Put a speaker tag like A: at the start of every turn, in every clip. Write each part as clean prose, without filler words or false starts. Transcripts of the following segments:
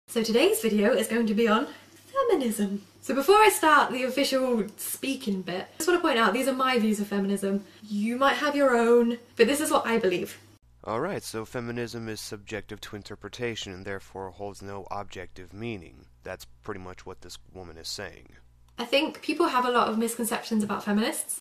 A: So today's video is going to be on feminism. So before I start the official speaking bit, I just want to point out these are my views of feminism. You might have your own, but this is what I believe.
B: Alright, so feminism is subjective to interpretation and therefore holds no objective meaning. That's pretty much what this woman is saying.
A: I think people have a lot of misconceptions about feminists.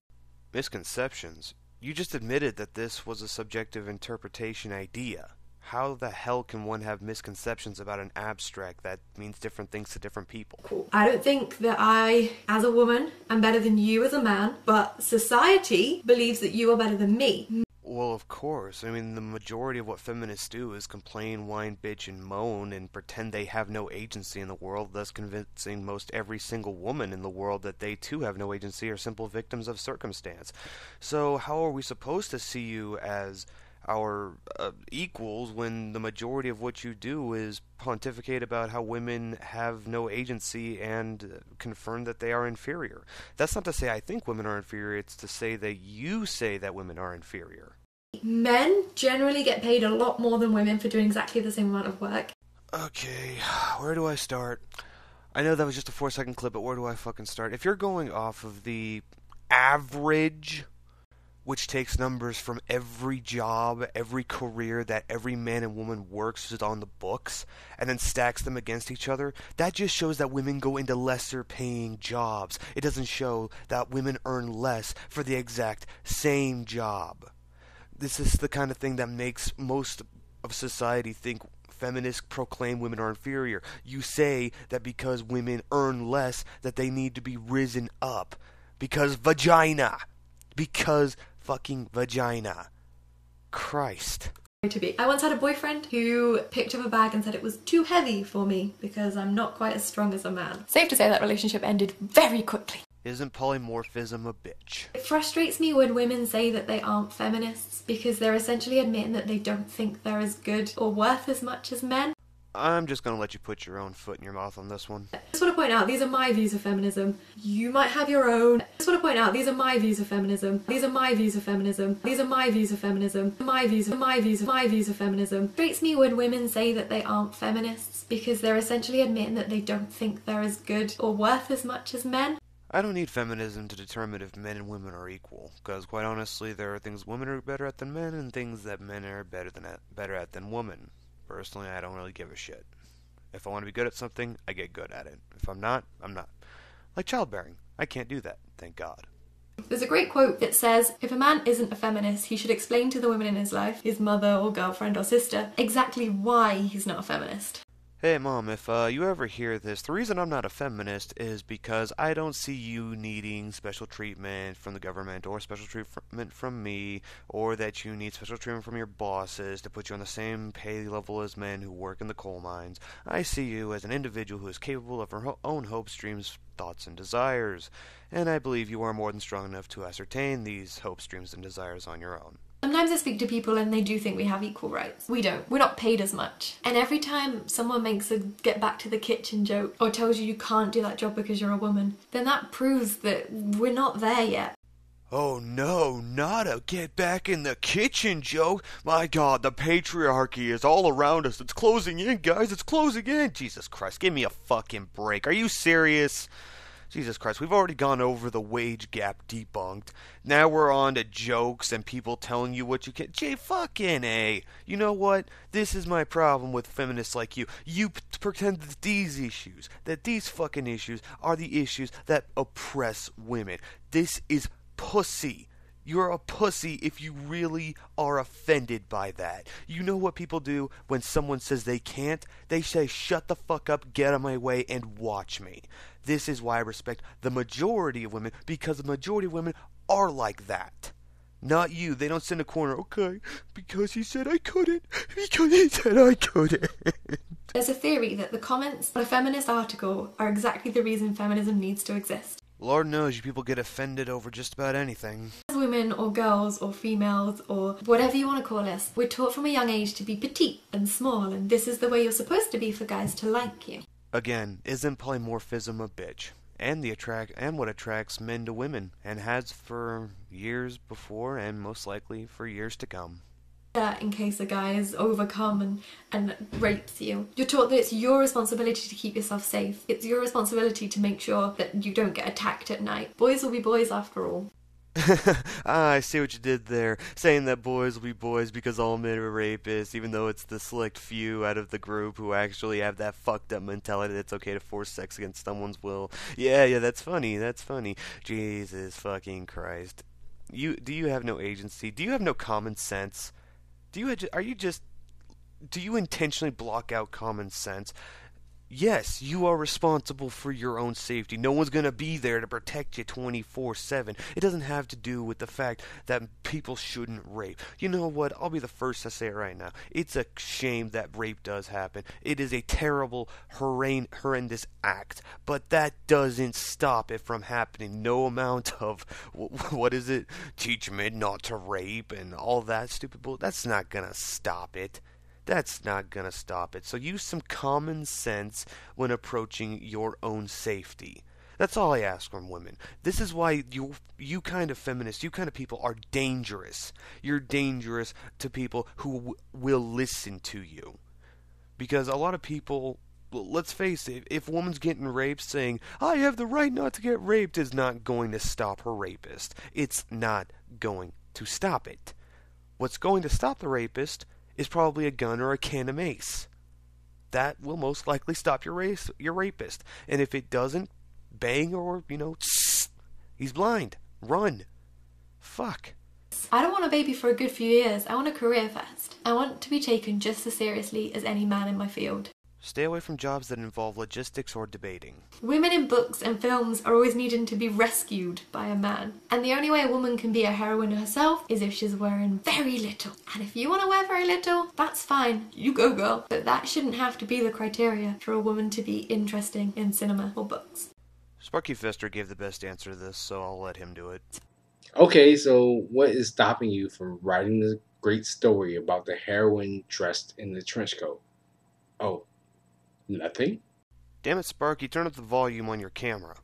B: Misconceptions? You just admitted that this was a subjective interpretation idea. How the hell can one have misconceptions about an abstract that means different things to different people?
A: Cool. I don't think that I, as a woman, am better than you as a man, but society believes that you are better than me.
B: Well, of course. I mean, the majority of what feminists do is complain, whine, bitch, and moan, and pretend they have no agency in the world, thus convincing most every single woman in the world that they too have no agency or simple victims of circumstance. So how are we supposed to see you as our equals when the majority of what you do is pontificate about how women have no agency and confirm that they are inferior? That's not to say I think women are inferior, it's to say that you say that women are inferior.
A: Men generally get paid a lot more than women for doing exactly the same amount of work.
B: Okay, where do I start? I know that was just a 4-second clip, but where do I fucking start? If you're going off of the average, which takes numbers from every job, every career that every man and woman works is on the books, and then stacks them against each other, that just shows that women go into lesser paying jobs. It doesn't show that women earn less for the exact same job. This is the kind of thing that makes most of society think feminists proclaim women are inferior. You say that because women earn less, that they need to be risen up. Because vagina. Because fucking vagina. Christ.
A: I once had a boyfriend who picked up a bag and said it was too heavy for me because I'm not quite as strong as a man. Safe to say that relationship ended very quickly.
B: Isn't polymorphism a bitch?
A: It frustrates me when women say that they aren't feminists because they're essentially admitting that they don't think they're as good or worth as much as men.
B: I'm just gonna let you put your own foot in your mouth on this one.
A: I just want to point out, these are my views of feminism. You might have your own. I just want to point out, these are my views of feminism. These are my views of feminism. These are my views of feminism. My views of feminism. It frustrates me when women say that they aren't feminists because they're essentially admitting that they don't think they're as good or worth as much as men.
B: I don't need feminism to determine if men and women are equal, because quite honestly there are things women are better at than men and things that men are better at than women. Personally, I don't really give a shit. If I want to be good at something, I get good at it. If I'm not, I'm not. Like childbearing. I can't do that, thank God.
A: There's a great quote that says, if a man isn't a feminist, he should explain to the women in his life, his mother or girlfriend or sister, exactly why he's not a feminist.
B: Hey Mom, if you ever hear this, the reason I'm not a feminist is because I don't see you needing special treatment from the government or special treatment from me, or that you need special treatment from your bosses to put you on the same pay level as men who work in the coal mines. I see you as an individual who is capable of her own hopes, dreams, thoughts, and desires, and I believe you are more than strong enough to ascertain these hopes, dreams, and desires on your own.
A: Sometimes I speak to people and they do think we have equal rights. We don't. We're not paid as much. And every time someone makes a get back to the kitchen joke or tells you you can't do that job because you're a woman, then that proves that we're not there yet.
B: Oh no, not a get back in the kitchen joke. My God, the patriarchy is all around us. It's closing in, guys. It's closing in. Jesus Christ, give me a fucking break. Are you serious? Jesus Christ, we've already gone over the wage gap debunked. Now we're on to jokes and people telling you what you can. Fucking A. You know what? This is my problem with feminists like you. You pretend that these fucking issues are the issues that oppress women. This is pussy. You're a pussy if you really are offended by that. You know what people do when someone says they can't? They say, shut the fuck up, get out of my way, and watch me. This is why I respect the majority of women, because the majority of women are like that. Not you. They don't sit in a corner, okay, because he said I couldn't. Because he said I couldn't.
A: There's a theory that the comments on a feminist article are exactly the reason feminism needs to exist.
B: Lord knows you people get offended over just about anything.
A: As women or girls or females or whatever you want to call us, we're taught from a young age to be petite and small, and this is the way you're supposed to be for guys to like you.
B: Again, isn't polymorphism a bitch? And what attracts men to women, and has for years before and most likely for years to come.
A: in case a guy is overcome and rapes you. You're taught that it's your responsibility to keep yourself safe. It's your responsibility to make sure that you don't get attacked at night. Boys will be boys after all.
B: I see what you did there, saying that boys will be boys because all men are rapists, even though it's the select few out of the group who actually have that fucked up mentality that it's okay to force sex against someone's will. Yeah, that's funny. Jesus fucking Christ. Do you have no agency? Do you have no common sense? Do you intentionally block out common sense? Yes, you are responsible for your own safety. No one's going to be there to protect you 24/7. It doesn't have to do with the fact that people shouldn't rape. You know what? I'll be the first to say it right now. It's a shame that rape does happen. It is a terrible, horrendous act. But that doesn't stop it from happening. No amount of, what is it? Teach men not to rape and all that stupid bull. That's not going to stop it. That's not going to stop it. So use some common sense when approaching your own safety. That's all I ask from women. This is why you kind of feminists, you kind of people are dangerous. You're dangerous to people who will listen to you. Because a lot of people, let's face it, if a woman's getting raped, saying, I have the right not to get raped, is not going to stop her rapist. It's not going to stop it. What's going to stop the rapist is probably a gun or a can of mace. That will most likely stop your rapist. And if it doesn't, bang or, he's blind. Run. Fuck.
A: I don't want a baby for a good few years. I want a career first. I want to be taken just as seriously as any man in my field.
B: Stay away from jobs that involve logistics or debating.
A: Women in books and films are always needing to be rescued by a man. And the only way a woman can be a heroine herself is if she's wearing very little. And if you want to wear very little, that's fine. You go, girl. But that shouldn't have to be the criteria for a woman to be interesting in cinema or books.
B: Sparky Fister gave the best answer to this, so I'll let him do it.
C: Okay, so what is stopping you from writing this great story about the heroine dressed in the trench coat? Oh, nothing?
B: Damn it, Sparky, turn up the volume on your camera.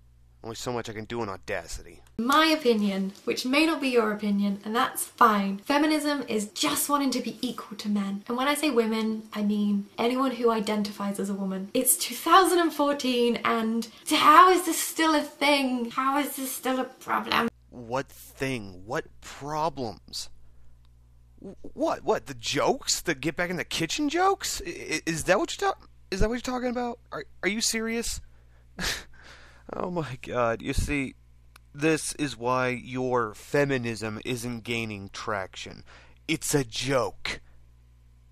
B: Only so much I can do in Audacity.
A: My opinion, which may not be your opinion, and that's fine. Feminism is just wanting to be equal to men. And when I say women, I mean anyone who identifies as a woman. It's 2014 and how is this still a thing? How is this still a problem?
B: What thing? What problems? What? The jokes? The get back in the kitchen jokes? Is that what you're talking? Is that what you're talking about? Are you serious? Oh my God! You see, this is why your feminism isn't gaining traction. It's a joke.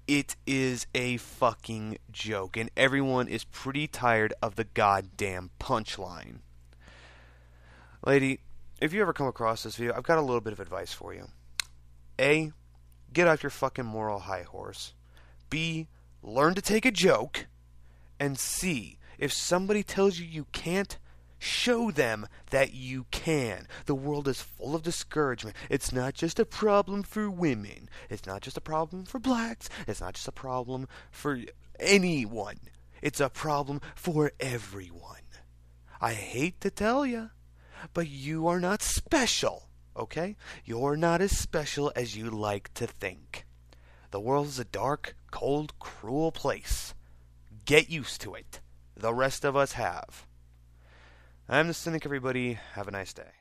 B: It is a fucking joke, and everyone is pretty tired of the goddamn punchline. Lady, if you ever come across this video, I've got a little bit of advice for you. A, get off your fucking moral high horse. B, learn to take a joke. And C, if somebody tells you you can't, show them that you can. The world is full of discouragement. It's not just a problem for women. It's not just a problem for blacks. It's not just a problem for anyone. It's a problem for everyone. I hate to tell you, but you are not special, okay? You're not as special as you like to think. The world is a dark, cold, cruel place. Get used to it. The rest of us have. I'm the Cynic, everybody. Have a nice day.